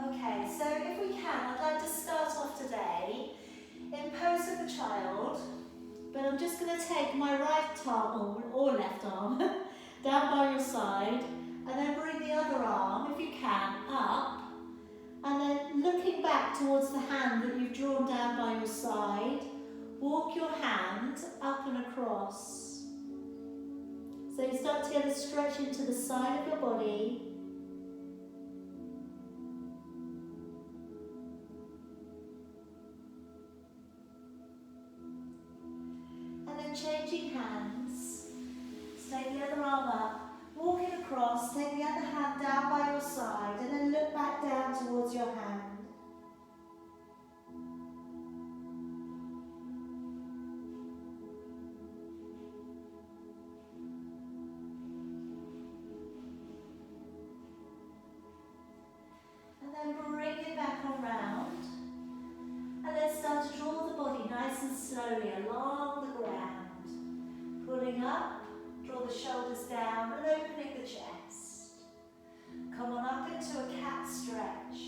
Okay, so if we can, I'd like to start off today in pose of the child, but I'm just going to take my right arm, or left arm, down by your side, and then bring the other arm, if you can, up, and then looking back towards the hand that you've drawn down by your side, walk your hand up and across. So you start to get a stretch into the side of your body. And then changing hands. So take the other arm up, walk it across, take the other hand down by your side, and then look back down towards your hand. And then bring it back around. And then start to draw the body nice and slowly along the ground. Pulling up, draw the shoulders down and opening the chest. Come on up into a cat stretch.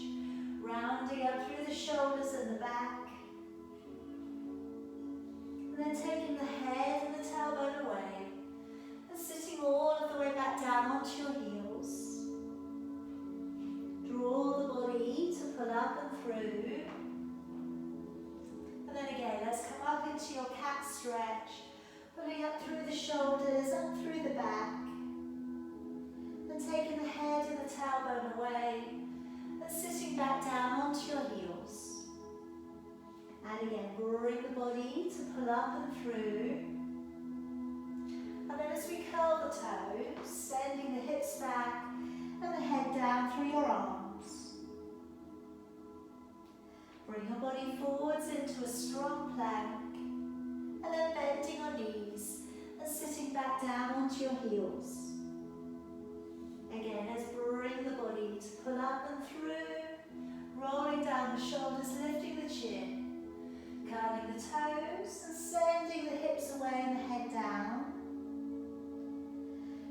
Rounding up through the shoulders and the back. And then taking the head and the tailbone away. And sitting all of the way back down onto your heels. Draw the body to pull up and through. And then again, let's come up into your cat stretch. Pulling up through the shoulders, up through the back. And taking the head and the tailbone away. And sitting back down onto your heels. And again, bring the body to pull up and through. And then as we curl the toes, sending the hips back and the head down through your arms. Bring your body forwards into a strong plank. And then bending your knees and sitting back down onto your heels. Again, let's bring the body to pull up and through, rolling down the shoulders, lifting the chin, curling the toes and sending the hips away and the head down.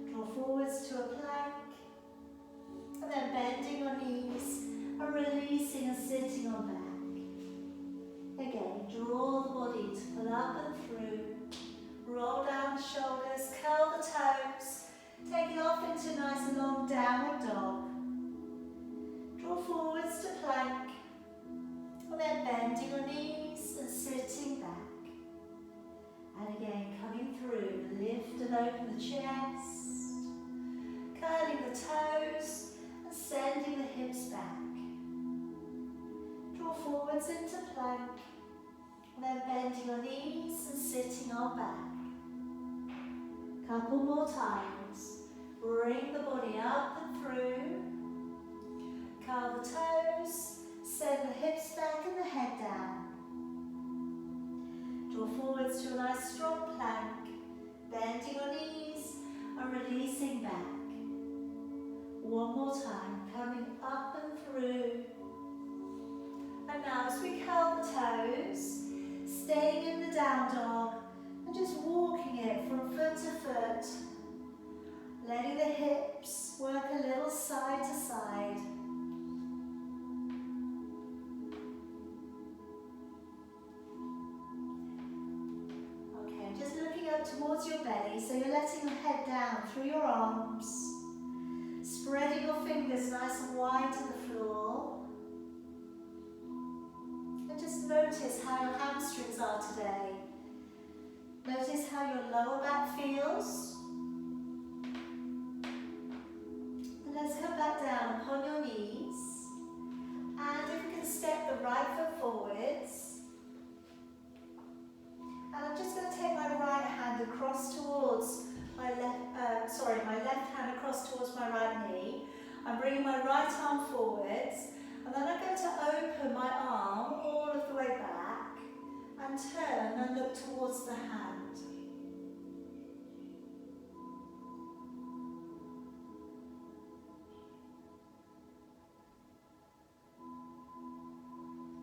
Draw forwards to a plank, and then bending your knees and releasing and sitting on back. Again, draw the body to pull up and through, roll down the shoulders, curl the toes, take it off into a nice long downward dog. Draw forwards to plank, and then bending your knees and sitting back. And again, coming through, lift and open the chest, curling the toes and sending the hips back. Draw forwards into plank, and then bending your knees and sitting on back. Couple more times. Bring the body up and through. Curl the toes, send the hips back and the head down. Draw forwards to a nice strong plank, bending your knees and releasing back. One more time, coming up and through. And now as we curl the toes, staying in the down dog and just walking it from foot to foot, letting the hips work a little side to side. Okay, just looking up towards your belly, so you're letting your head down through your arms, spreading your fingers nice and wide to the floor. Just notice how your hamstrings are today. Notice how your lower back feels. And let's come back down upon your knees. And if you can step the right foot forwards. And I'm just going to take my right hand across towards my left hand across towards my right knee. I'm bringing my right arm forwards. And then I'm going to open my arm all of the way back and turn and look towards the hand.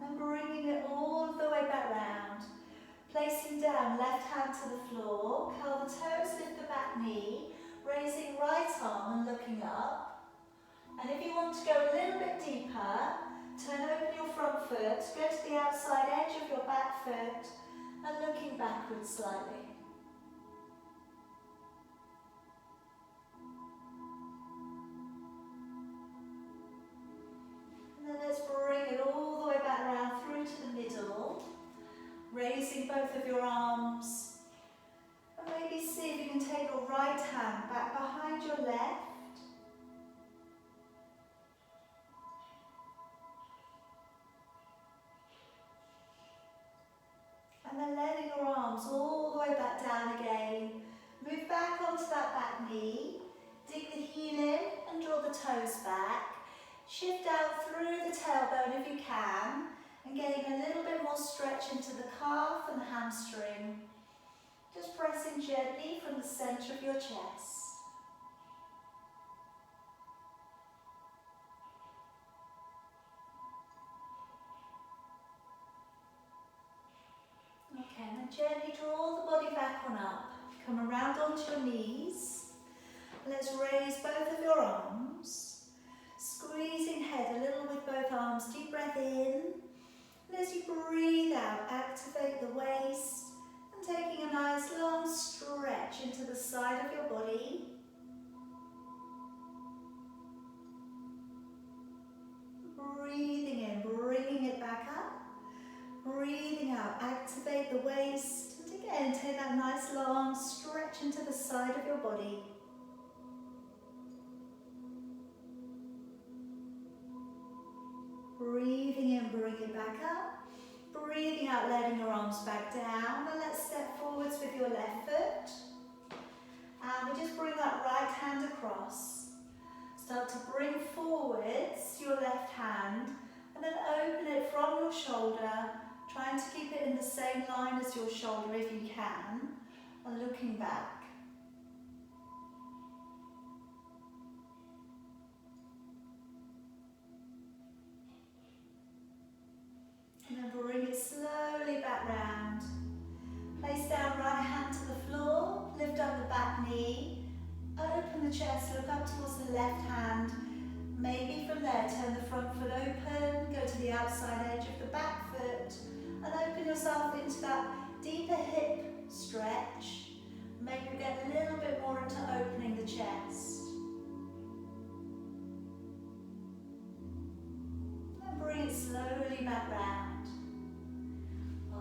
And bringing it all of the way back round. Placing down left hand to the floor, curl the toes, lift the back knee, raising right arm and looking up. And if you want to go a little bit deeper, Turn open your front foot, go to the outside edge of your back foot and looking backwards slightly. And then let's bring it all the way back around through to the middle, raising both of your arms. And maybe see if you can take your right hand back behind your left. And then letting your arms all the way back down again. Move back onto that back knee. Dig the heel in and draw the toes back. Shift out through the tailbone if you can. And getting a little bit more stretch into the calf and the hamstring. Just pressing gently from the centre of your chest. Okay, and then gently draw the body back on up. Come around onto your knees. Let's raise both of your arms. Squeezing head a little with both arms. Deep breath in. And as you breathe out, activate the waist. And taking a nice long stretch into the side of your body. Breathing in, bringing it back up. Breathing out, activate the waist, and again take that nice long stretch into the side of your body. Breathing in, bring it back up. Breathing out, letting your arms back down, and let's step forwards with your left foot. And we just bring that right hand across. Start to bring forwards your left hand, and then open it from your shoulder. Trying to keep it in the same line as your shoulder if you can, and looking back. And then bring it slowly back round. Place down right hand to the floor, lift up the back knee, open the chest, look up towards the left hand. Maybe from there turn the front foot open, go to the outside edge of the back foot, and open yourself into that deeper hip stretch. Maybe we get a little bit more into opening the chest. And bring it slowly back round.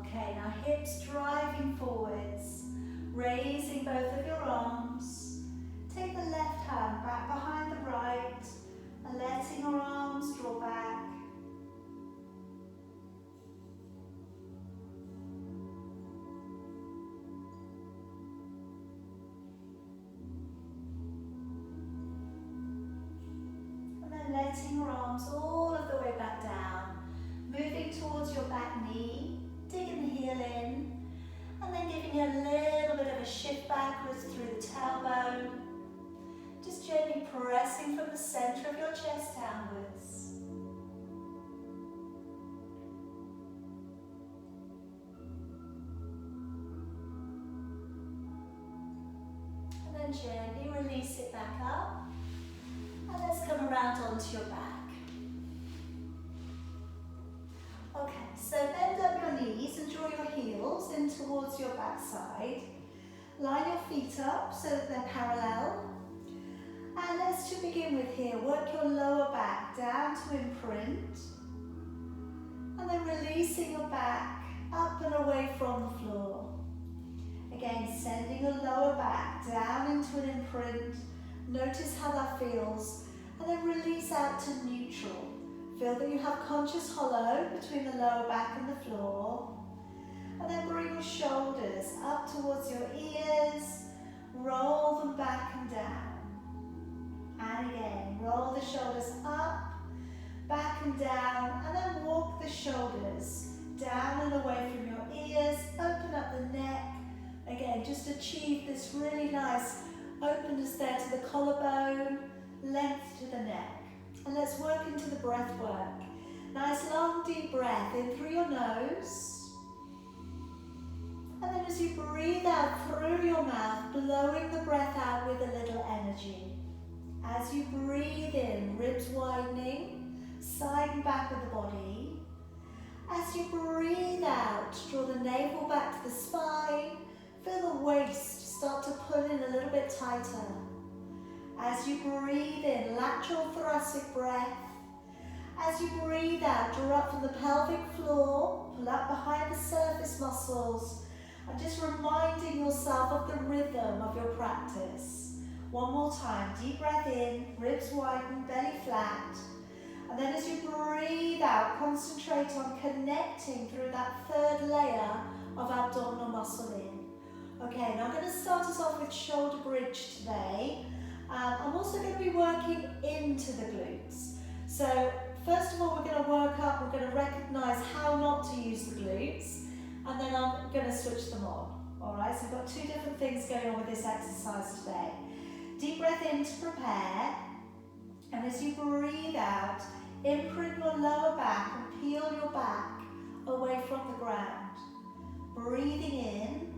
Okay, now hips driving forwards, raising both of your arms. Take the left hand back behind the right, and letting your arms draw back. Letting your arms all of the way back down, moving towards your back knee, digging the heel in, and then giving it a little bit of a shift backwards through the tailbone, just gently pressing from the centre of your chest downwards. And then gently release it back up. And let's come around onto your back. Okay, so bend up your knees and draw your heels in towards your back side. Line your feet up so that they're parallel. And let's to begin with here, work your lower back down to imprint. And then releasing your back up and away from the floor. Again, sending your lower back down into an imprint. Notice how that feels, and then release out to neutral. Feel that you have conscious hollow between the lower back and the floor. And then bring your shoulders up towards your ears, roll them back and down. And again, roll the shoulders up, back and down, and then walk the shoulders down and away from your ears, open up the neck. Again, just achieve this really nice openness there to the collarbone, length to the neck. And let's work into the breath work. Nice long deep breath in through your nose. And then as you breathe out through your mouth, blowing the breath out with a little energy. As you breathe in, ribs widening, side and back of the body. As you breathe out, draw the navel back to the spine. Feel the waist start to pull in a little bit tighter. As you breathe in, lateral thoracic breath. As you breathe out, draw up from the pelvic floor, pull up behind the surface muscles, and just reminding yourself of the rhythm of your practice. One more time, deep breath in, ribs widen, belly flat. And then as you breathe out, concentrate on connecting through that third layer of abdominal muscle in. Okay, now I'm going to start us off with shoulder bridge today. I'm also going to be working into the glutes. So first of all, we're going to work up, we're going to recognize how not to use the glutes, and then I'm going to switch them on. All right, so we've got two different things going on with this exercise today. Deep breath in to prepare, and as you breathe out, imprint your lower back and peel your back away from the ground. Breathing in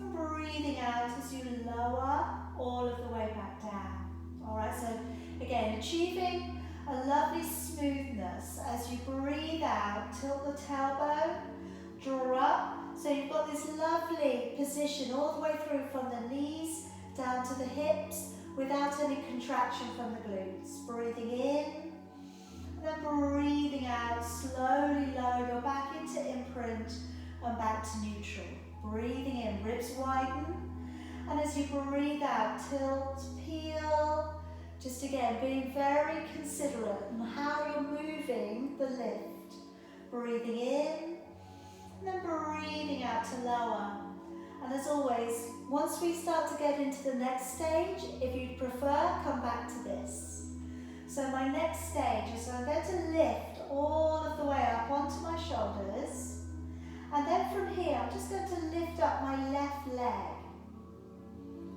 and breathing out as you lower all of the way back down. All right, so again, achieving a lovely smoothness as you breathe out, tilt the tailbone, draw up. So you've got this lovely position all the way through from the knees down to the hips without any contraction from the glutes. Breathing in, and then breathing out, slowly lower your back into imprint and back to neutral. Breathing in, ribs widen, and as you breathe out, tilt, peel. Just again, being very considerate in how you're moving the lift. Breathing in, and then breathing out to lower. And as always, once we start to get into the next stage, if you prefer, come back to this. So my next stage is I'm going to lift all of the way up onto my shoulders. And then from here, I'm just going to lift up my left leg.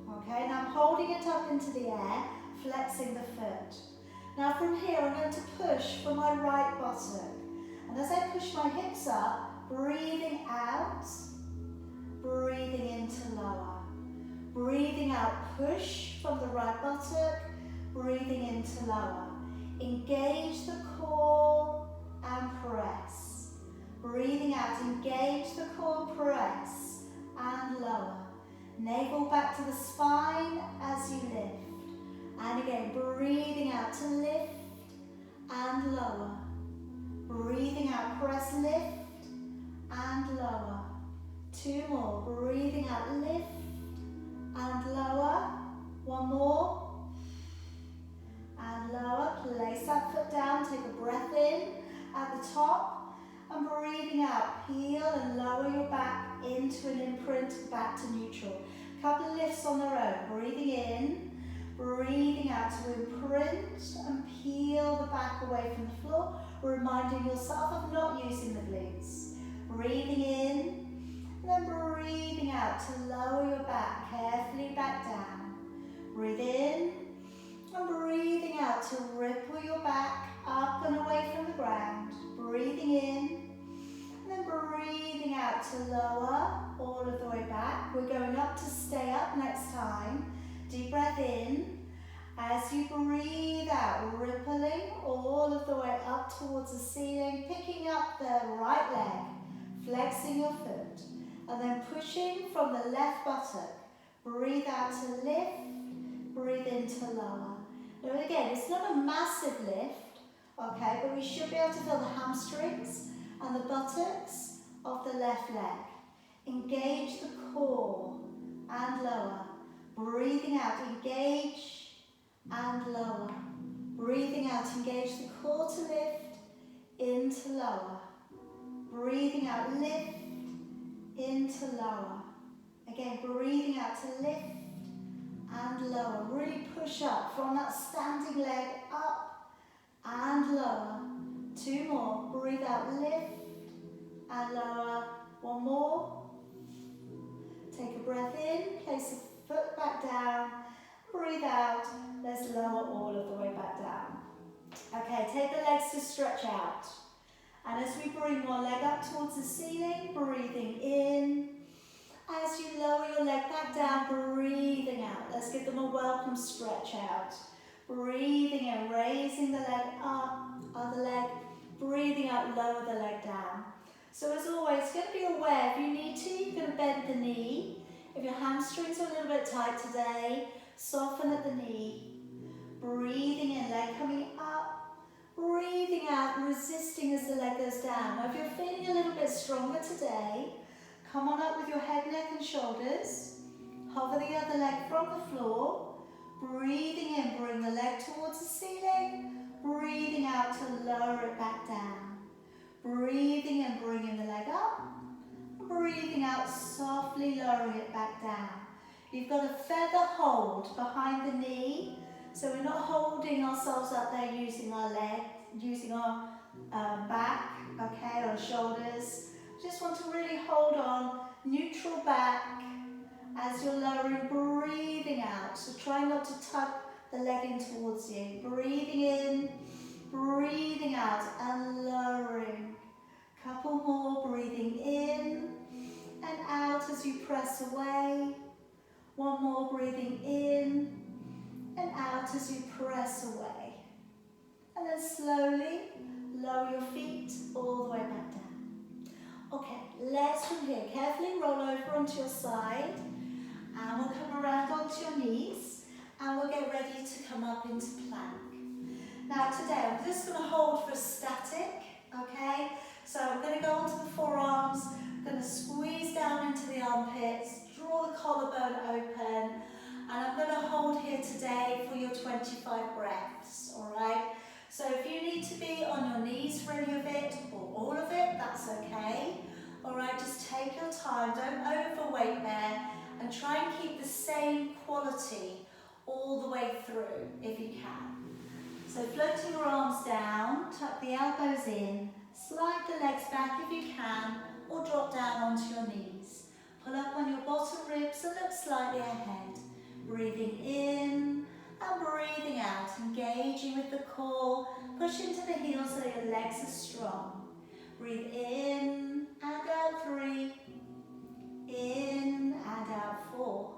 Okay, now I'm holding it up into the air, flexing the foot. Now from here, I'm going to push for my right buttock. And as I push my hips up, breathing out, breathing into lower. Breathing out, push from the right buttock, breathing into lower. Engage the core and press. Breathing out, engage the core, press, and lower. Navel back to the spine as you lift. And again, breathing out to lift and lower. Breathing out, press, lift, and lower. Two more. Breathing out, lift, and lower. One more. And lower. Place that foot down. Take a breath in at the top. And breathing out, peel and lower your back into an imprint back to neutral. Couple of lifts on their own. Breathing in, breathing out to imprint and peel the back away from the floor, reminding yourself of not using the glutes. Breathing in, and then breathing out to lower your back carefully back down. Breathe in, and breathing out to ripple your back up and away from the ground. Breathing in, and then breathing out to lower all of the way back. We're going up to stay up next time. Deep breath in. As you breathe out, rippling all of the way up towards the ceiling, picking up the right leg, flexing your foot, and then pushing from the left buttock. Breathe out to lift, breathe in to lower. Now again, it's not a massive lift, okay, but we should be able to feel the hamstrings and the buttocks of the left leg. Engage the core and lower. Breathing out, engage and lower. Breathing out, engage the core to lift, into lower. Breathing out, lift, into lower. Again, breathing out to lift and lower. Really push up from that standing leg up and lower. Two more. Breathe out, lift and lower. One more. Take a breath in, place the foot back down. Breathe out. Let's lower all of the way back down. Okay, take the legs to stretch out. And as we bring one leg up towards the ceiling, breathing in. As you lower your leg back down, breathing out. Let's give them a welcome stretch out. Breathing in, raising the leg up other leg, breathing out, lower the leg down. So as always, you're going to be aware, if you need to, you're going to bend the knee. If your hamstrings are a little bit tight today, soften at the knee. Breathing in, leg coming up, breathing out, resisting as the leg goes down. Now if you're feeling a little bit stronger today, come on up with your head, neck and shoulders. Hover the other leg from the floor. Breathing in, bring the leg towards the ceiling. Breathing out to lower it back down. Breathing in, bringing the leg up. Breathing out, softly lowering it back down. You've got a feather hold behind the knee. So we're not holding ourselves up there using our leg, using our back, okay, or shoulders. Just want to really hold on, neutral back as you're lowering, breathing out. So try not to tuck the leg in towards you. Breathing in, breathing out and lowering. Couple more, breathing in and out as you press away. One more, breathing in and out as you press away. And then slowly lower your feet all the way back down. Okay, let's from here carefully roll over onto your side and we'll come around onto your knees and we'll get ready to come up into plank. Now today I'm just going to hold for static, okay? So I'm going to go onto the forearms, I'm going to squeeze down into the armpits, draw the collarbone open, and I'm going to hold here today for your 25 breaths, all right? So if you need to be on your knees for any of it, or all of it, that's okay. All right, just take your time, don't overweight there, and try and keep the same quality all the way through, if you can. So floating your arms down, tuck the elbows in, slide the legs back if you can, or drop down onto your knees. Pull up on your bottom ribs and look slightly ahead. Breathing in and breathing out, engaging with the core. Push into the heels so your legs are strong. Breathe in and out 3. In and out 4.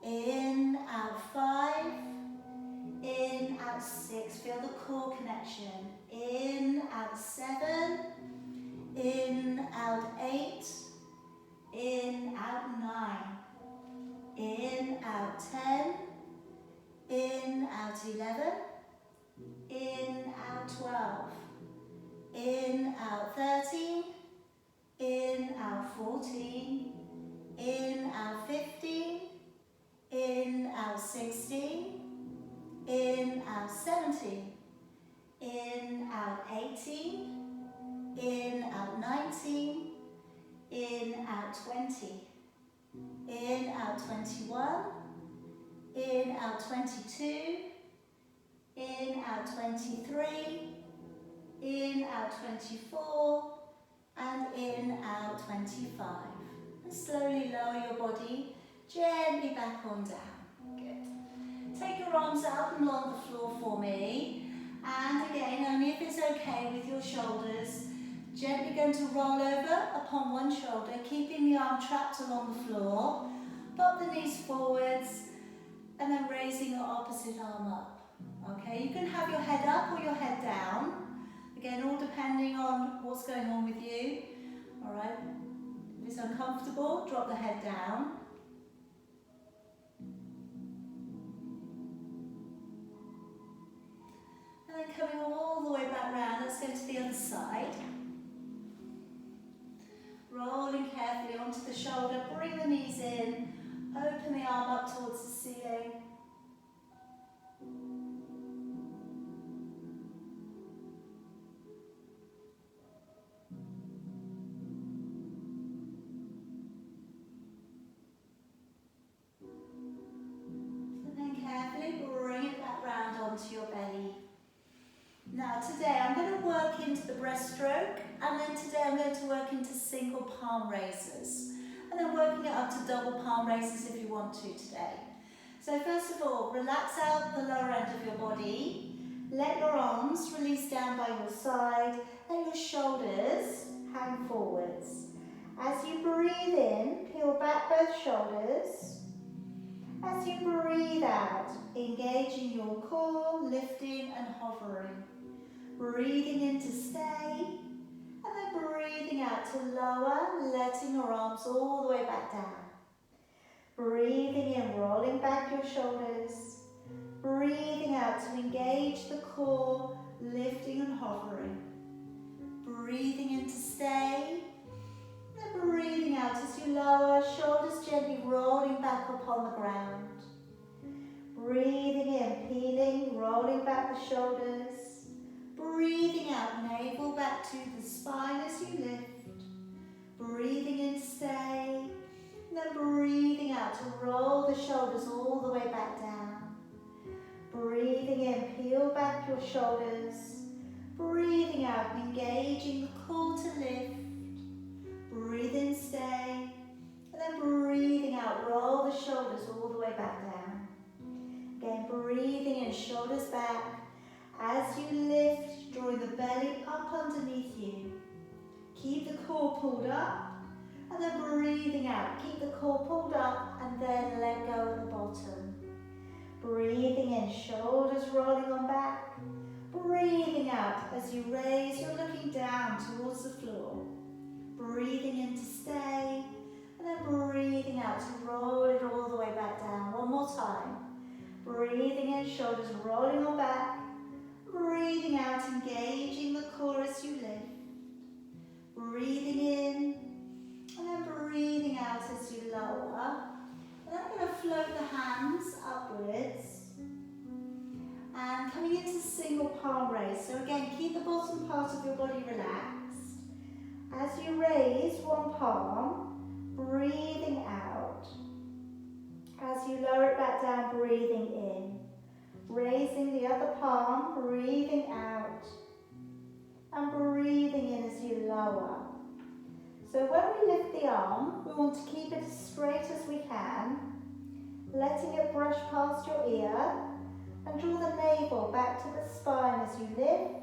In, out 5. In, out 6. Feel the core connection. In, out 7. In, out 8. In, out 9. In, out 10. In, out 11. In, out 12. In, out 13. In, out 14. In, out 15. In, out 16. In, out 17. In, out 18. In, out 19. In, out 20. In, out 21. In, out 22. In, out 23. In, out 24. And in, out 25. And slowly lower your body gently back on down. Good. Take your arms out and along the floor for me. And again, only if it's okay with your shoulders, gently going to roll over upon one shoulder, keeping the arm trapped along the floor. Pop the knees forwards and then raising your opposite arm up. Okay, you can have your head up or your head down. Again, all depending on what's going on with you. All right, if it's uncomfortable, drop the head down. And then coming all the way back round, let's go to the other side. Rolling carefully onto the shoulder, bring the knees in, open the arm up towards the ceiling. And then carefully bring it back round onto your belly. Now today I'm going to work into the breaststroke, and then today I'm going to work into single palm raises, and then working it up to double palm raises if you want to today. So first of all, relax out the lower end of your body, let your arms release down by your side, let your shoulders hang forwards. As you breathe in, peel back both shoulders. As you breathe out, engaging your core, lifting and hovering. Breathing in to stay, and then breathing out to lower, letting your arms all the way back down. Breathing in, rolling back your shoulders. Breathing out to engage the core, lifting and hovering. Breathing in to stay, and then breathing out as you lower, shoulders gently rolling back upon the ground. Breathing in, peeling, rolling back the shoulders. Breathing out, navel back to the spine as you lift. Breathing in to stay, and then breathing out to roll the shoulders all the way back down. Breathing in, peel back your shoulders. Breathing out, engaging the core to lift. Breathe in, stay, and then breathing out, roll the shoulders all the way back down. Again, breathing in, shoulders back. As you lift, drawing the belly up underneath you. Keep the core pulled up, and then breathing out. Keep the core pulled up, and then let go at the bottom. Breathing in, shoulders rolling on back. Breathing out, as you raise, you're looking down towards the floor. Breathing in to stay, and then breathing out to roll it all the way back down. One more time. Breathing in, shoulders rolling on back. Breathing out, engaging the core as you lift. Breathing in, and then breathing out as you lower. And I'm going to float the hands upwards. And coming into single palm raise. So again, keep the bottom part of your body relaxed. As you raise one palm, breathing out. As you lower it back down, breathing in. Raising the other palm, breathing out. And breathing in as you lower. So when we lift the arm, we want to keep it as straight as we can, letting it brush past your ear, and draw the navel back to the spine as you lift,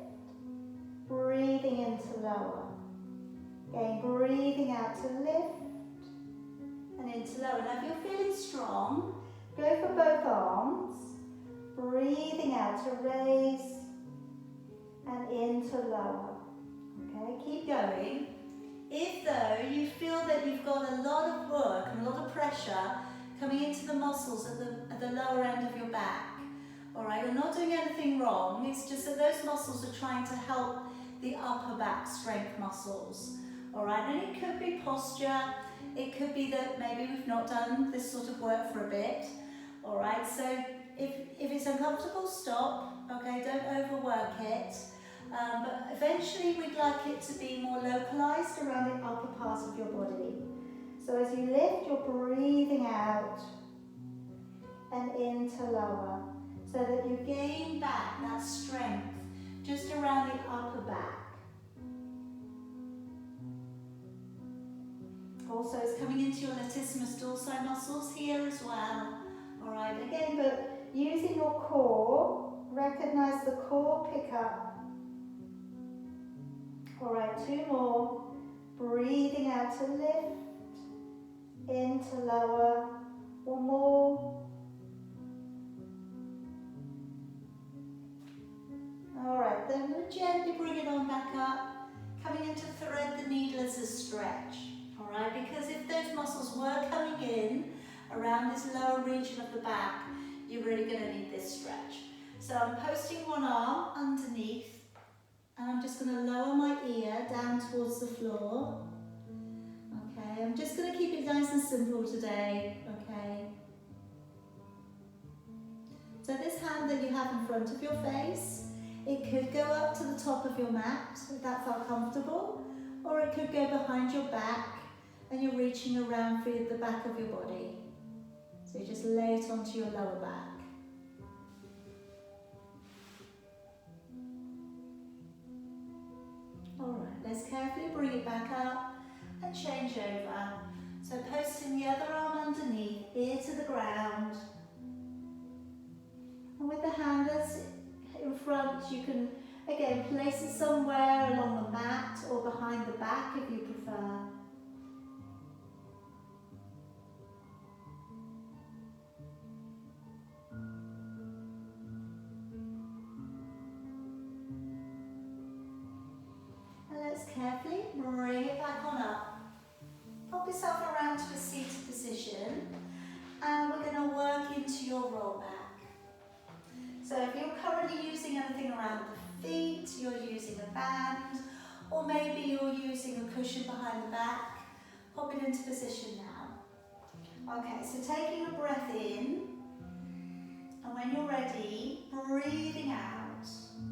breathing in to lower. Again, breathing out to lift, and into lower. Now if you're feeling strong, go for both arms, breathing out to raise, and into lower. Okay, keep going. If though you feel that you've got a lot of work and a lot of pressure coming into the muscles at the lower end of your back, all right, you're not doing anything wrong, it's just that those muscles are trying to help the upper back strength muscles, all right, and it could be posture, it could be that maybe we've not done this sort of work for a bit, all right, so if it's uncomfortable, stop, okay, don't overwork it. But eventually we'd like it to be more localized around the upper part of your body. So as you lift, you're breathing out and into lower, so that you gain back that strength just around the upper back. Also, it's coming into your latissimus dorsi muscles here as well. All right, again, but using your core, recognize the core pick up. All right, two more. Breathing out to lift, into lower. One more. All right, then we'll gently bring it on back up, coming in to thread the needle as a stretch. All right, because if those muscles were coming in around this lower region of the back, you're really going to need this stretch. So I'm posting one arm underneath, and I'm just going to lower my ear down towards the floor. Okay, I'm just going to keep it nice and simple today. Okay. So this hand that you have in front of your face, it could go up to the top of your mat if that felt comfortable, or it could go behind your back and you're reaching around for the back of your body. So you just lay it onto your lower back. Alright, let's carefully bring it back up and change over. So posting the other arm underneath, ear to the ground. And with the handles in front, you can again place it somewhere along the mat or behind the back if you prefer. carefully bring it back on up. Pop yourself around to a seated position, and we're going to work into your roll back. So if you're currently using anything around the feet, you're using a band, or maybe you're using a cushion behind the back, pop it into position now. Okay, so taking a breath in, and when you're ready, breathing out.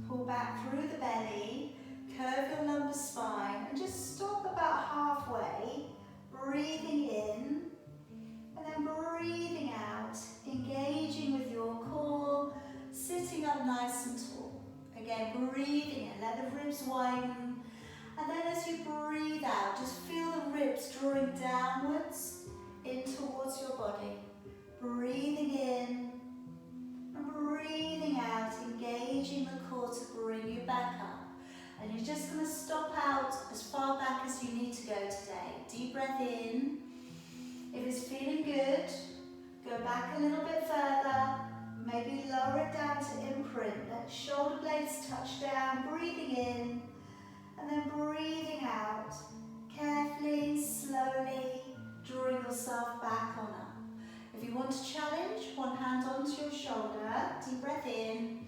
Pull back through the belly, curve your lumbar spine, and just stop about halfway, breathing in, and then breathing out, engaging with your core, sitting up nice and tall. Again, breathing in, let the ribs widen, and then as you breathe out, just feel the ribs drawing downwards in towards your body. Breathing in and breathing out, engaging the core to bring you back up. And you're just going to stop out as far back as you need to go today. Deep breath in. If it's feeling good, go back a little bit further. Maybe lower it down to imprint. Let shoulder blades touch down. Breathing in and then breathing out. Carefully, slowly, drawing yourself back on up. If you want to challenge, one hand onto your shoulder. Deep breath in.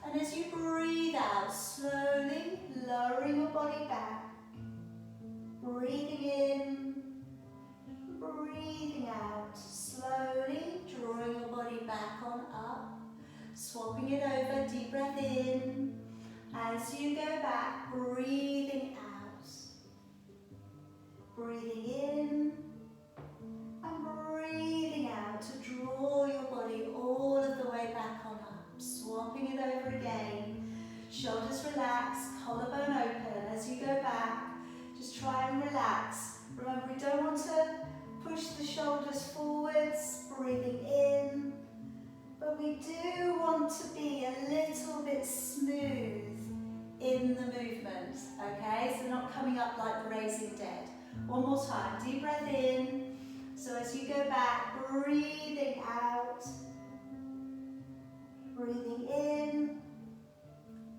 And as you breathe out, slowly lowering your body back. Breathing in, breathing out. Slowly drawing your body back on up. Swapping it over, deep breath in. As you go back, breathing out. Breathing in and breathing out to draw your body all of the way back on up. Swapping it over again. Shoulders relaxed, collarbone open. As you go back, just try and relax. Remember, we don't want to push the shoulders forwards, breathing in, but we do want to be a little bit smooth in the movement, okay? So not coming up like the raising dead. One more time, deep breath in. So as you go back, breathing out, breathing in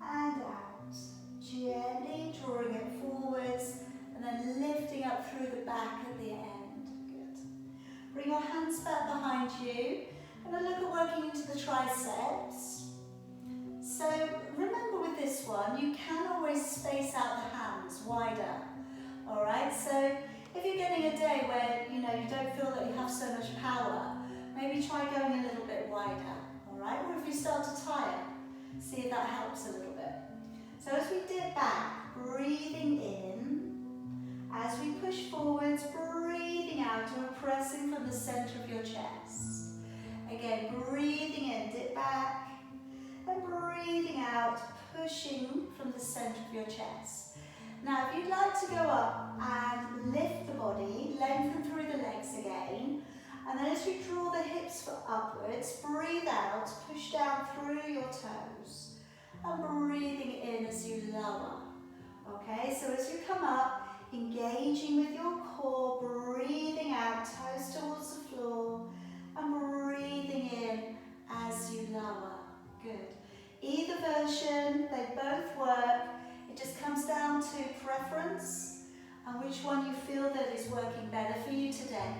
and out. Gently drawing it forwards and then lifting up through the back at the end. Good. Bring your hands back behind you and then look at working into the triceps. So remember with this one, you can always space out the hands wider. Alright, so if you're getting a day where you don't feel that you have so much power, maybe try going a little bit wider. Alright, or if you start to tire, see if that helps a little bit. So as we dip back, breathing in, as we push forwards, breathing out, and we're pressing from the center of your chest. Again, breathing in, dip back, and breathing out, pushing from the center of your chest. Now, if you'd like to go up and lift the body, lengthen through the legs again, and then as you draw the hips upwards, breathe out, push down through your toes, and breathing in as you lower. Okay, so as you come up, engaging with your core, breathing out, toes towards the floor, and breathing in as you lower. Good. Either version, they both work. It just comes down to preference and which one you feel that is working better for you today.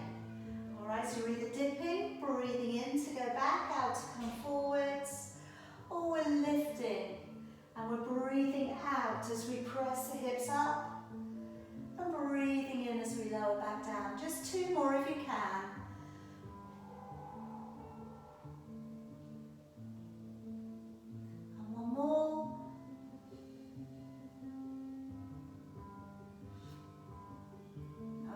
Alright, so you're either dipping, breathing in to go back, out to come forwards, or we're lifting and we're breathing out as we press the hips up and breathing in as we lower back down. Just two more if you can. And one more.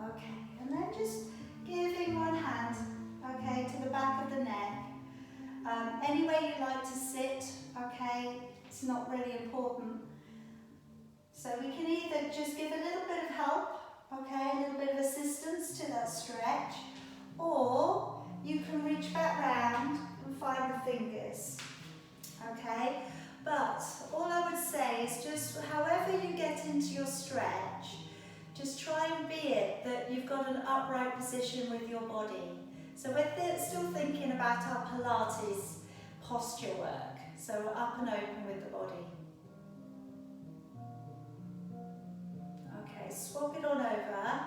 Okay, and then just giving one hand, okay, to the back of the neck. Any way you like to sit, okay, it's not really important. So we can either just give a little bit of help, okay, a little bit of assistance to that stretch, or you can reach back round and find the fingers, okay? But all I would say is just however you get into your stretch, just try and be it that you've got an upright position with your body. So we're still thinking about our Pilates posture work. So we're up and open with the body. Okay, swap it on over.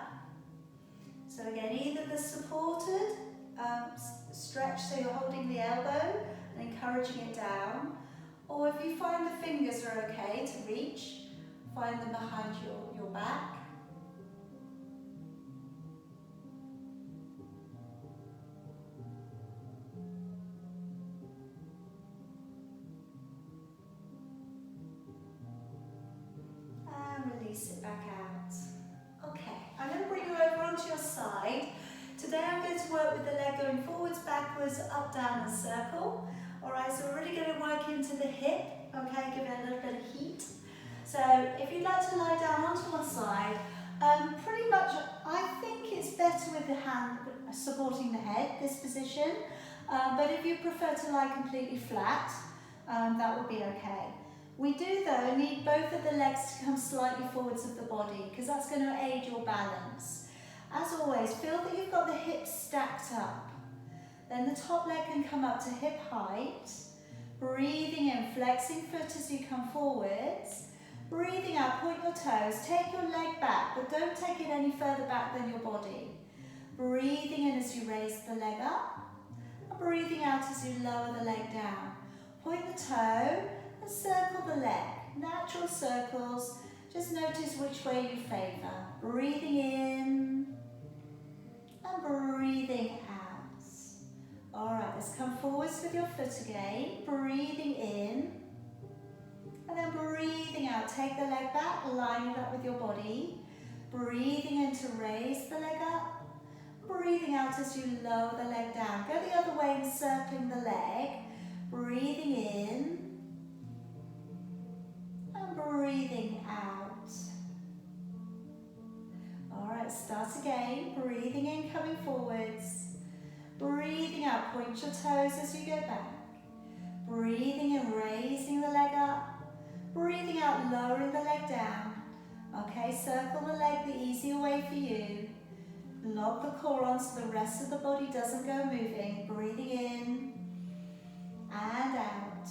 So again, either the supported stretch, so you're holding the elbow and encouraging it down, or if you find the fingers are okay to reach, find them behind your back. And release it back out. Okay, I'm going to bring you over onto your side. Today I'm going to work with the leg going forwards, backwards, up, down and circle. Alright, so we're really going to work into the hip, okay, give it a little bit of heat. So if you'd like to lie down onto one side, pretty much I think it's better with the hand supporting the head, this position, but if you prefer to lie completely flat, that would be okay. We do though need both of the legs to come slightly forwards of the body because that's going to aid your balance. As always, feel that you've got the hips stacked up. Then the top leg can come up to hip height. Breathing in, flexing foot as you come forwards. Breathing out, point your toes. Take your leg back, but don't take it any further back than your body. Breathing in as you raise the leg up. And breathing out as you lower the leg down. Point the toe and circle the leg. Natural circles. Just notice which way you favour. Breathing in and breathing out. Alright, let's come forwards with your foot again. Breathing in and then breathing out. Take the leg back, line it up with your body. Breathing in to raise the leg up. Breathing out as you lower the leg down. Go the other way, encircling the leg. Breathing in and breathing out. Alright, start again. Breathing in, coming forwards. Breathing out, point your toes as you go back. Breathing in, raising the leg up. Breathing out, lowering the leg down. Okay, circle the leg the easier way for you. Lock the core on so the rest of the body doesn't go moving. Breathing in and out.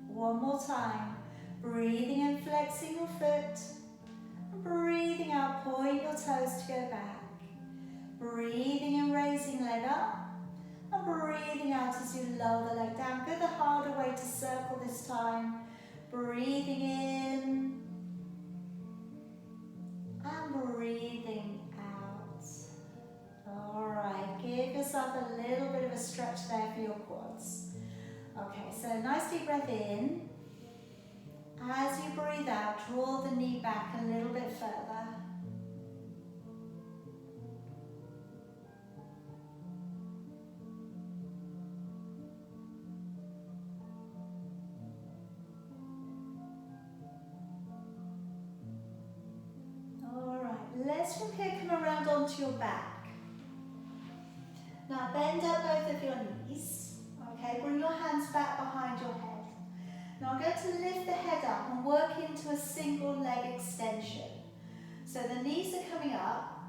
One more time. Breathing in, flexing your foot. Breathing out, point your toes to go back. Breathing in, raising leg up. And breathing out as you lower the leg down. Go the harder way to circle this time. Breathing in. And breathing out. Alright, give yourself a little bit of a stretch there for your quads. Okay, so nice deep breath in. As you breathe out, draw the knee back a little bit further. Alright, let's from here come around onto your back. Now bend up both of your knees. Okay, bring your hands back behind your head. Now I'm going to lift the head up and work into a single leg extension. So the knees are coming up,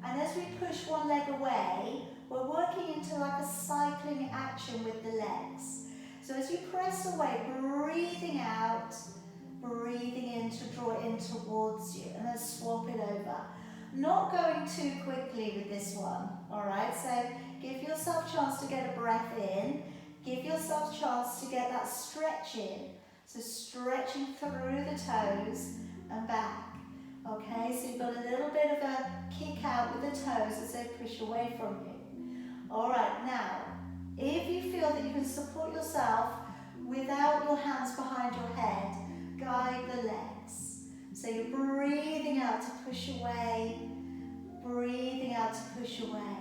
and as we push one leg away, we're working into like a cycling action with the legs. So as you press away, breathing out, breathing in to draw it in towards you, and then swap it over. Not going too quickly with this one, alright? So give yourself a chance to get a breath in. Give yourself a chance to get that stretch in. So stretching through the toes and back. Okay, so you've got a little bit of a kick out with the toes as they push away from you. Alright, now, if you feel that you can support yourself without your hands behind your head, guide the legs. So you're breathing out to push away, breathing out to push away.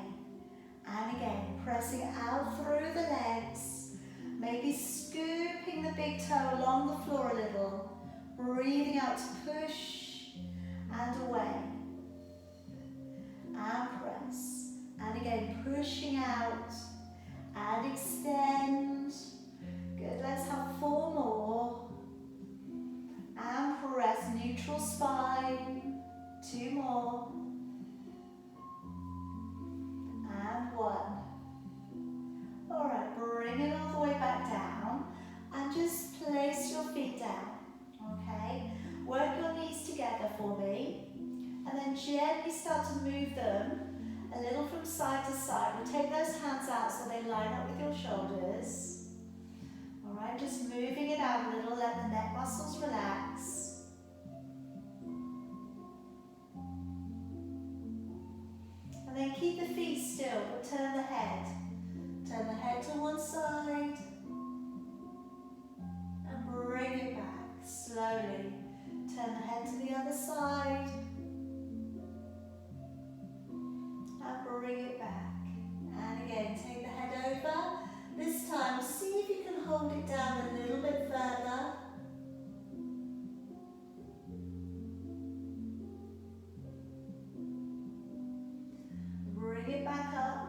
And again, pressing out through the legs, maybe scooping the big toe along the floor a little, breathing out to push and away, and press, and again pushing out and extend. Good, let's have 4 more, and press, neutral spine, 2 more. And 1. Alright, bring it all the way back down and just place your feet down. Okay, work your knees together for me, and then gently start to move them a little from side to side. We'll take those hands out so they line up with your shoulders. All right, just moving it out a little, let the neck muscles relax. And then keep the feet still, but turn the head. Turn the head to one side, and bring it back slowly. Turn the head to the other side, and bring it back. And again, take the head over. This time, see if you can hold it down a little bit further. Bring it back up.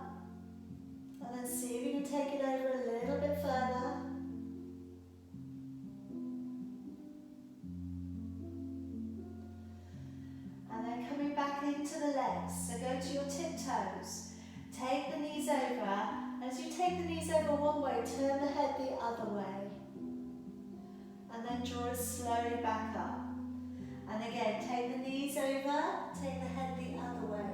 And then see if you can take it over a little bit further. And then coming back into the legs. So go to your tiptoes. Take the knees over. As you take the knees over one way, turn the head the other way. And then draw it slowly back up. And again, take the knees over, take the head the other way.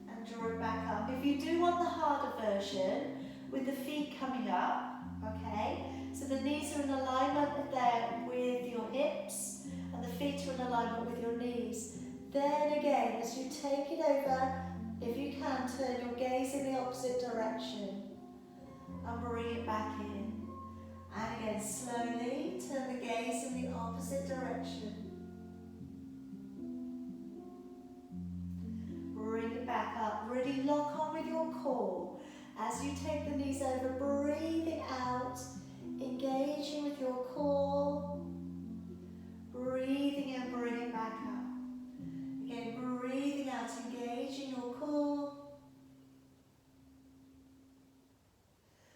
And draw it back up. If you do want the harder version, with the feet coming up, okay? So the knees are in alignment there with your hips, and the feet are in alignment with your knees. Then again, as you take it over, if you can, turn your gaze in the opposite direction and bring it back in. And again, slowly turn the gaze in the opposite direction. Bring it back up. Really lock on with your core. As you take the knees over, breathing out, engaging with your core. Breathing in, bring it back up. Again, breathing out, engaging your core.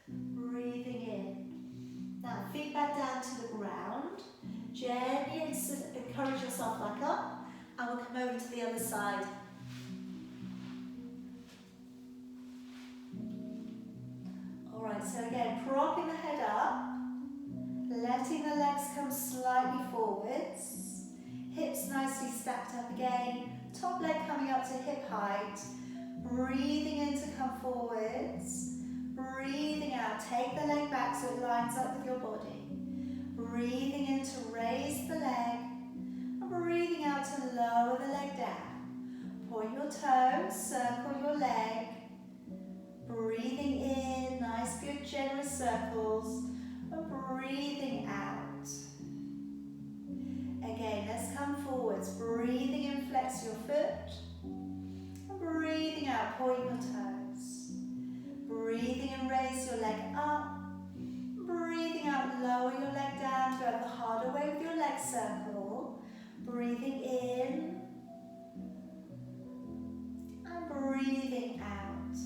Breathing in. Now, feet back down to the ground. Gently encourage yourself back up, and we'll come over to the other side. Alright, so again, propping the head up, letting the legs come slightly forwards. Hips nicely stacked up again, top leg coming up to hip height, breathing in to come forwards, breathing out, take the leg back so it lines up with your body, breathing in to raise the leg, and breathing out to lower the leg down. Point your toes, circle your leg, breathing in, nice good generous circles, and breathing out. Again, let's come forwards, breathing in, flex your foot, and breathing out, point your toes. Breathing in, raise your leg up, breathing out, lower your leg down, go the harder way with your leg circle. Breathing in, and breathing out.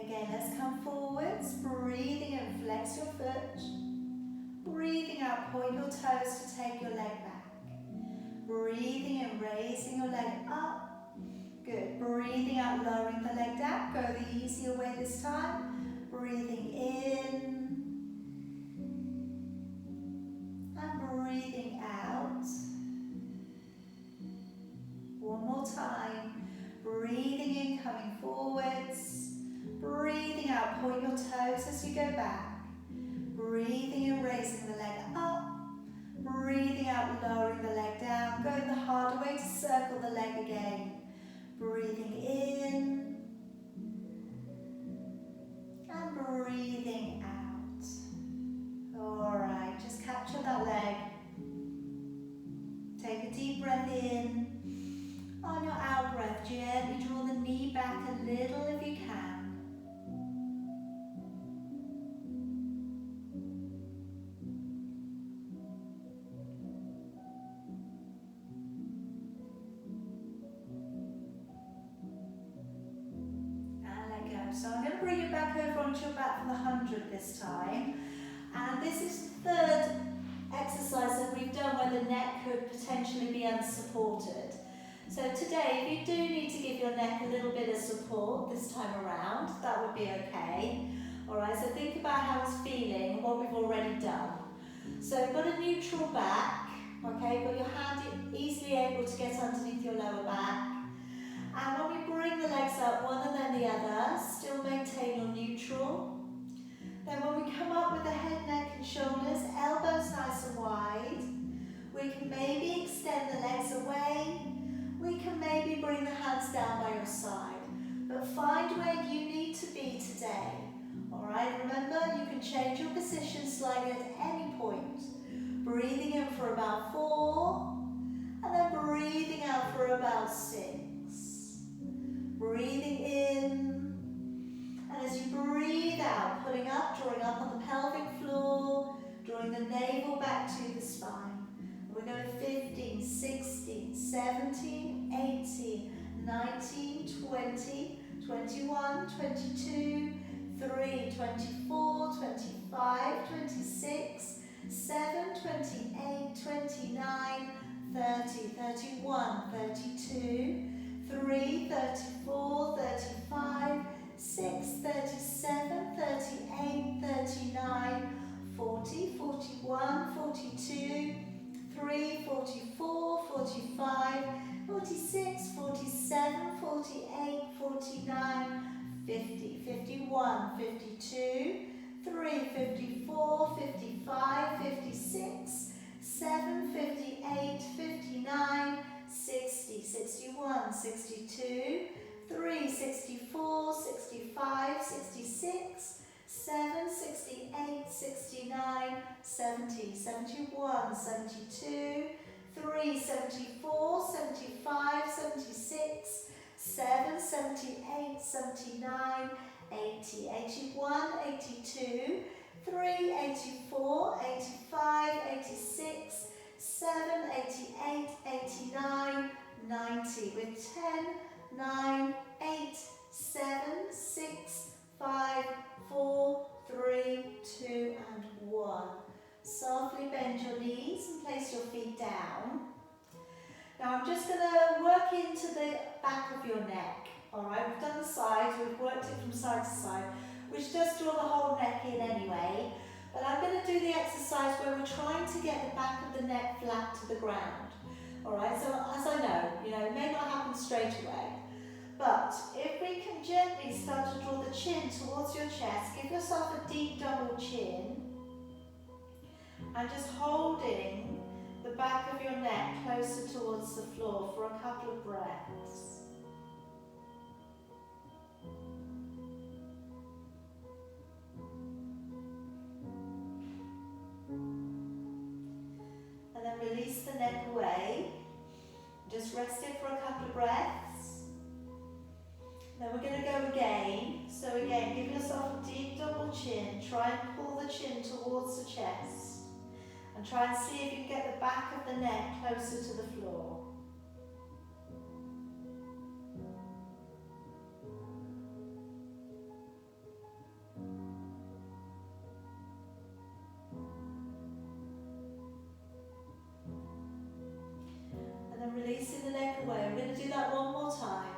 Again, let's come forwards, breathing in, flex your foot. Breathing out, point your toes to take your leg back. Breathing in, raising your leg up. Good. Breathing out, lowering the leg down. Go the easier way this time. Breathing in. And breathing out. One more time. Breathing in, coming forwards. Breathing out, point your toes as you go back. Breathing in, raising the leg up. Breathing out, lowering the leg down. Go the harder way to circle the leg again. Breathing in. And breathing out. Alright, just capture that leg. Take a deep breath in. On your out breath, gently draw the knee back a little if you can. So I'm going to bring it back over onto your back for the 100 this time. And this is the third exercise that we've done where the neck could potentially be unsupported. So today, if you do need to give your neck a little bit of support this time around, that would be okay. Alright, so think about how it's feeling. What So you've got a neutral back, okay, got your hand easily able to get underneath your lower back. And when we bring the legs up, one and then the other, still maintain your neutral. Then when we come up with the head, neck and shoulders, elbows nice and wide, we can maybe extend the legs away. We can maybe bring the hands down by your side. But find where you need to be today. Alright, remember you can change your position slightly at any point. Breathing in for about 4, and then breathing out for about 6. Breathing in, and as you breathe out, pulling up, drawing up on the pelvic floor, drawing the navel back to the spine. And we're going 15, 16, 17, 18, 19, 20, 21, 22, 3, 24, 25, 26, 7, 28, 29, 30, 31, 32, 3, 34, 35, 6, 37, 38, 39, 40, 41, 42, 3, 44, 45, 46, 47, 48, 49, 50, 51, 52, 3, 54, 55, 56, 7, 58, 59, 60, 61, 62, 3, 64, 65, 66, 7, 68, 69, 70, 71, 72, 3, 74, 75, 76, 7, 78, 79, 80, 81, 82, 3, 84, 85, 86, 7, 88, 89, 90 with 10, 9, 8, 7, 6, 5, 4, 3, 2 and 1. Softly bend your knees and place your feet down. Now I'm just going to work into the back of your neck. Alright, we've done the sides, we've worked it from side to side, which does draw the whole neck in anyway. But I'm going to do the exercise where we're trying to get the back of the neck flat to the ground. Alright, so as I know, it may not happen straight away. But if we can gently start to draw the chin towards your chest, give yourself a deep double chin. And just holding the back of your neck closer towards the floor for a couple of breaths. And then release the neck away. Just rest it for a couple of breaths. Then we're going to go again. So again, give yourself a deep double chin. Try and pull the chin towards the chest. And try and see if you can get the back of the neck closer to the floor. And then releasing the neck away. We're going to do that one more time.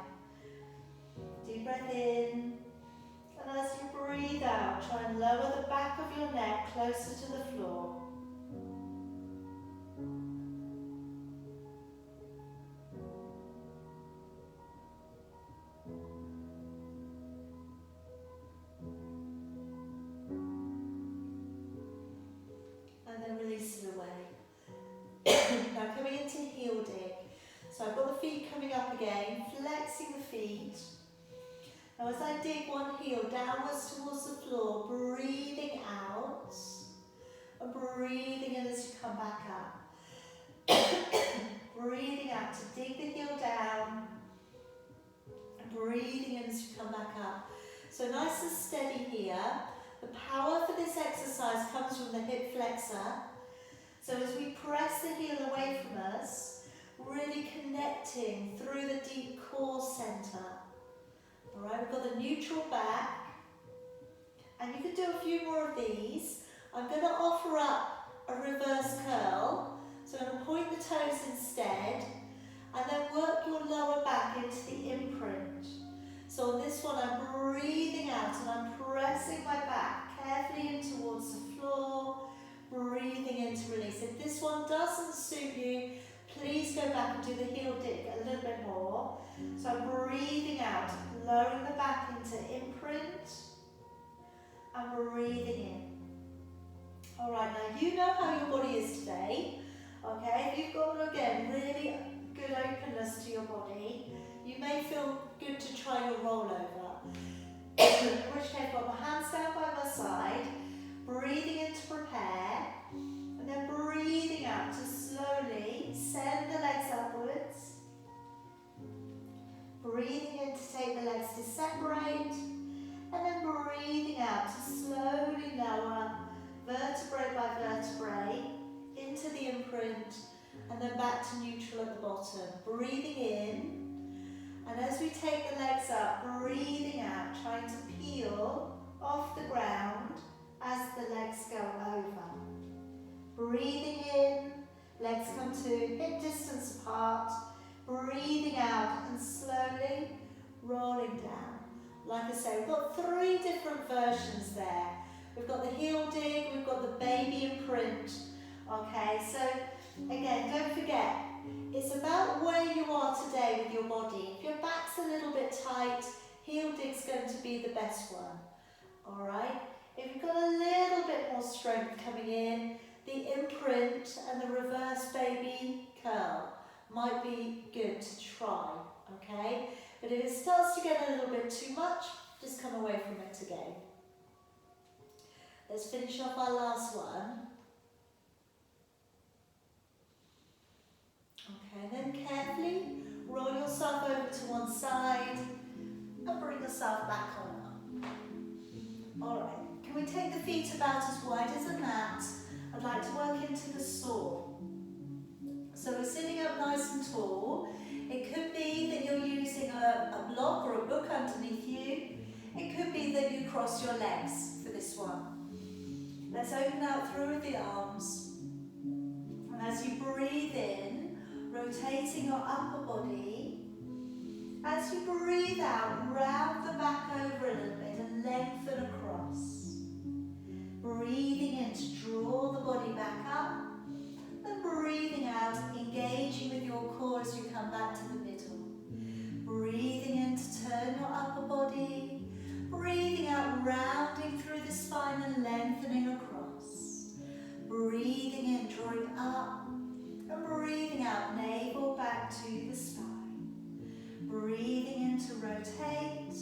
Deep breath in. And as you breathe out, try and lower the back of your neck closer to the floor. Now coming into heel dig. So I've got the feet coming up again, flexing the feet. Now as I dig one heel downwards towards the floor, breathing out and breathing in as you come back up. Breathing out to dig the heel down and breathing in as you come back up. So nice and steady here. The power for this exercise comes from the hip flexor. So as we press the heel away from us, really connecting through the deep core center. Alright, we've got the neutral back. And you can do a few more of these. I'm going to offer up a reverse curl. So I'm going to point the toes instead. And then work your lower back into the imprint. So on this one I'm breathing out and I'm pressing my back carefully in towards the floor. Breathing do the heel dig a little bit more. So I'm breathing out, lowering the back into imprint, and breathing in. All right, now you know how your body is today. Okay, if you've got, again, really good openness to your body, you may feel good to try your rollover. In which case, I've got my hands down by my side, breathing in to prepare, and then breathing out to slowly send the legs upwards. Breathing in to take the legs to separate, and then breathing out to slowly lower vertebrae by vertebrae into the imprint, and then back to neutral at the bottom. Breathing in, and as we take the legs up, breathing out, trying to peel off the ground as the legs go over. Breathing in, legs come to hip distance apart. Breathing out and slowly rolling down. Like I say, we've got 3 different versions there. We've got the heel dig, we've got the baby imprint. Okay, so again, don't forget, it's about where you are today with your body. If your back's a little bit tight, heel dig's going to be the best one. All right, if you've got a little bit more strength coming in, the imprint and the reverse baby curl might be good to try, okay? But if it starts to get a little bit too much, just come away from it again. Let's finish off our last one. Okay, then carefully roll yourself over to one side and bring yourself back on up. All right, can we take the feet about as wide as a mat? I'd like to work into the saw. So we're sitting up nice and tall. It could be that you're using a block or a book underneath you. It could be that you cross your legs for this one. Let's open out through the arms. And as you breathe in, rotating your upper body. As you breathe out, round the back over a little bit and lengthen across. Breathing in to draw the body back up. And breathing out, engaging with your core as you come back to the middle. Breathing in to turn your upper body. Breathing out, rounding through the spine and lengthening across. Breathing in, drawing up. And breathing out, navel back to the spine. Breathing in to rotate.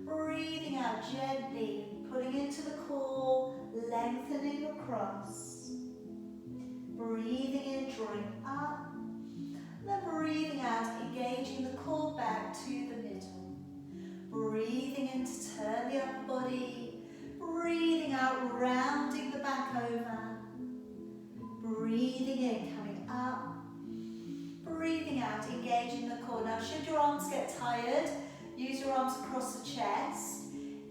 Breathing out gently, pulling into the core, lengthening across. Breathing in, drawing up. Then breathing out, engaging the core back to the middle. Breathing in to turn the upper body. Breathing out, rounding the back over. Breathing in, coming up. Breathing out, engaging the core. Now, should your arms get tired, use your arms across the chest.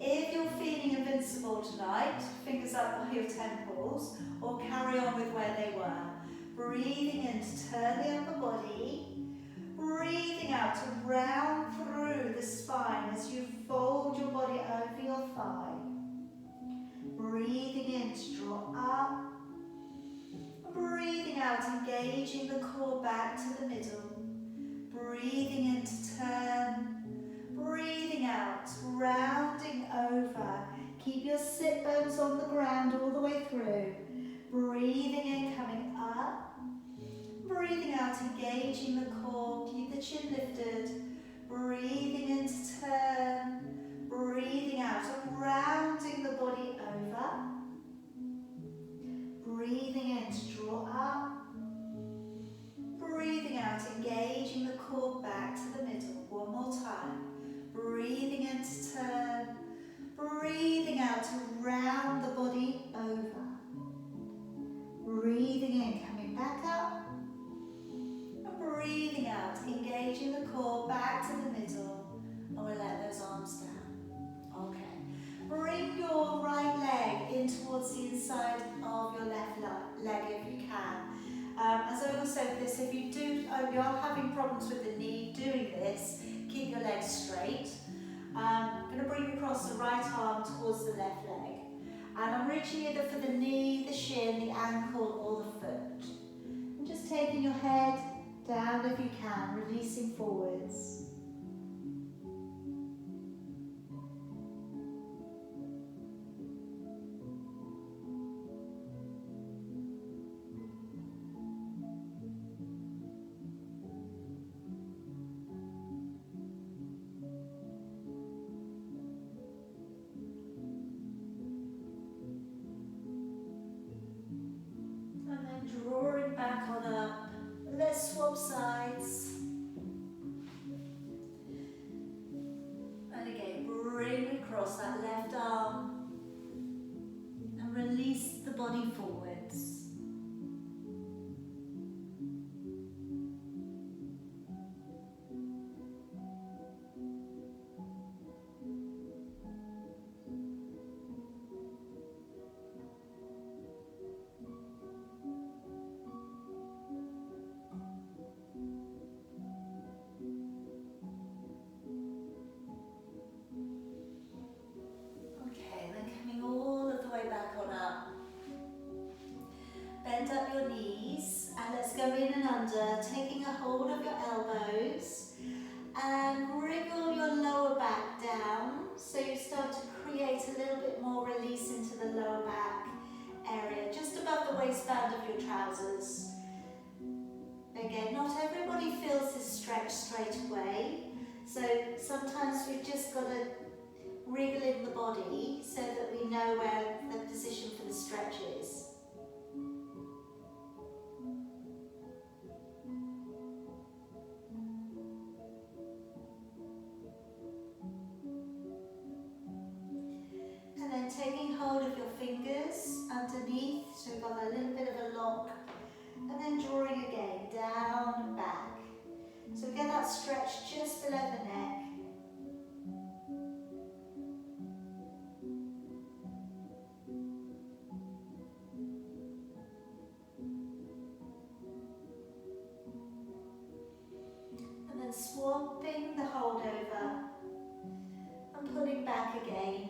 If you're feeling invincible tonight, fingers up by your temples, or carry on with where they were. Breathing in to turn the upper body. Breathing out to round through the spine as you fold your body over your thigh. Breathing in to draw up. Breathing out, engaging the core back to the middle. Breathing in to turn. Breathing out, rounding over. Keep your sit bones on the ground all the way through. Breathing in, coming up. Breathing out, engaging the core. Keep the chin lifted. Breathing in to turn. Breathing out and rounding the body over. Breathing in to draw up. Breathing out, engaging the core back to the middle. One more time. Breathing in to turn. Breathing out to round the body over. Breathing in, coming back up. And breathing out, engaging the core back to the middle. And we'll let those arms down. Okay. Bring your right leg in towards the inside of your left leg if you can. As I always say this, if you are having problems with the knee doing this, keep your legs straight. I'm going to bring across the right arm towards the left leg. And I'm reaching either for the knee, the shin, the ankle or the foot. I'm just taking your head Down if you can, releasing forwards. And then drawing back on up. Let's swap sides. And again, bring across that left arm and release the body forwards. Okay, then coming all of the way back on up. Bend up your knees and let's go in and under, taking a hold of your elbows and wriggle your lower back down so you start to create a little bit more release into the lower back area, just above the waistband of your trousers. Again, not everybody feels this stretch straight away, so sometimes we've just got to wriggle in the body so that we know where the position for the stretch is. And then taking hold of your fingers underneath, so we've got a little bit of a lock, and then drawing again, down and back. So get that stretch just below the neck. And then swapping the hold over and pulling back again.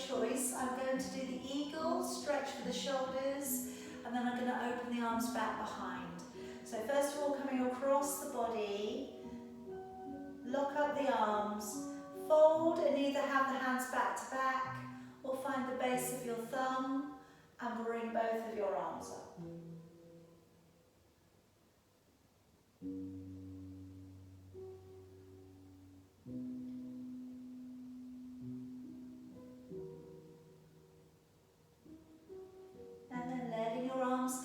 Choice. I'm going to do the eagle, stretch for the shoulders, and then I'm going to open the arms back behind. So first of all, coming across the body, lock up the arms, fold and either have the hands back to back or find the base of your thumb and bring both of your arms up.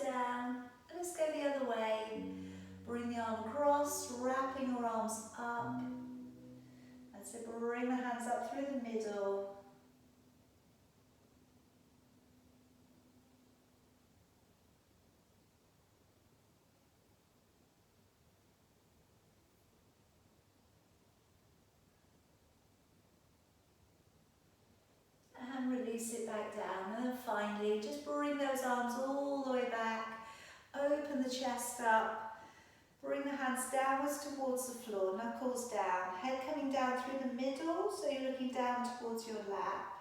Down. Let's go the other way. Bring the arm across, wrapping your arms up. And so bring the hands up through the middle. And release it back down. And then finally, just bring those arms all the way back. Open the chest up, bring the hands downwards towards the floor, knuckles down, head coming down through the middle, so you're looking down towards your lap.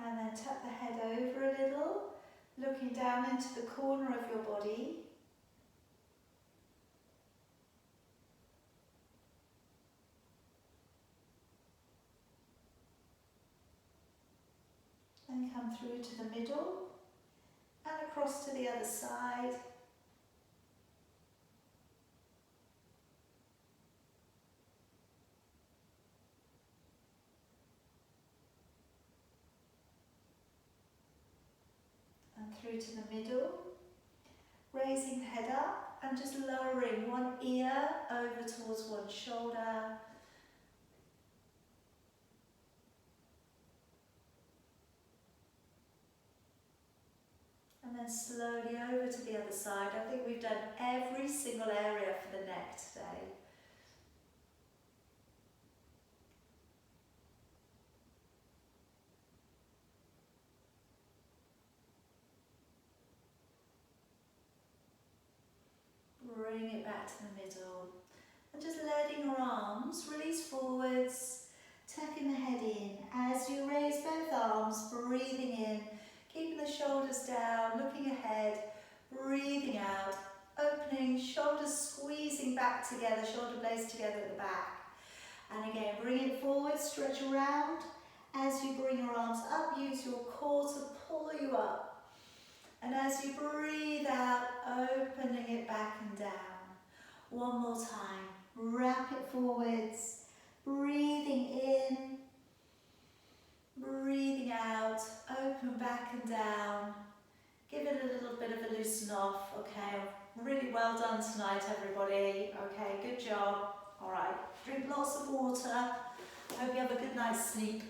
And then tuck the head over a little, looking down into the corner of your body. And come through to the middle and across to the other side. And through to the middle, raising the head up and just lowering one ear over towards one shoulder. And then slowly over to the other side. I think we've done every single area for the neck today. Bring it back to the middle. And just letting your arms release forwards, tucking the head in. As you raise both arms, breathing in, keeping the shoulders down, looking ahead, breathing out, opening, shoulders squeezing back together, shoulder blades together at the back. And again, bring it forward, stretch around. As you bring your arms up, use your core to pull you up. And as you breathe out, opening it back and down. One more time. Wrap it forwards. Breathing in. Breathing out. Open back and down. Give it a little bit of a loosen off. Okay, really well done tonight, everybody. Okay, good job. All right, drink lots of water. Hope you have a good night's sleep.